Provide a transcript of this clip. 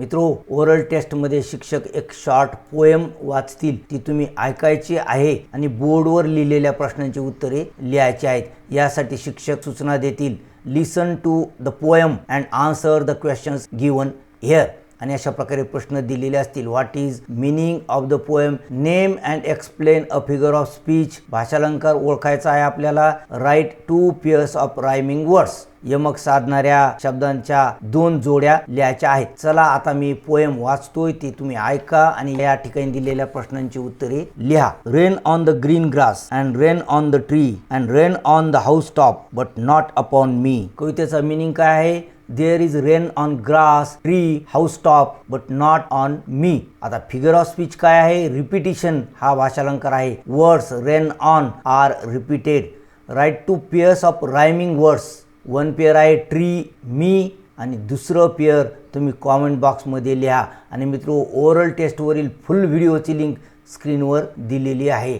मित्रो, ओरल टेस्टमध्ये शिक्षक एक शॉर्ट पोएम वाचतील, ती तुम्ही ऐकायची आहे आणि बोर्डवर लिहिलेल्या प्रश्नांची उत्तरे लिहायची आहेत। यासाठी शिक्षक सूचना देतील, listen to the poem and answer the questions given here. आणि अशा प्रकारे प्रश्न दिलेले असतील। What is meaning of the poem, name and explain a figure of speech, भाषालंकार ओळखायचा आहे आपल्याला। Write 2 pairs of rhyming words, यमक साधणाऱ्या शब्दांच्या 2 जोड्या लिहायच्या आहेत। चला आता मी पोएम वाचतोय, ती तुम्ही ऐका आणि या ठिकाणी दिलेल्या प्रश्नांची उत्तरे लिहा। Rain on the green grass and rain on the tree and rain on the house top but not upon me. कवितेचा मीनिंग काय आहे? There is rain on grass, tree, house top but not on me. आता figure of speech काय आहे? Repetition हा भाषालंकार आहे। Words rain on are repeated. Write 2 pairs of rhyming words, 1 pair आहे ट्री, मी, आणि दुसरं पेअर तुम्ही कॉमेंट बॉक्समध्ये लिहा। आणि मित्रो, ओरल टेस्टवरील फुल व्हिडिओची लिंक स्क्रीनवर दिलेली आहे।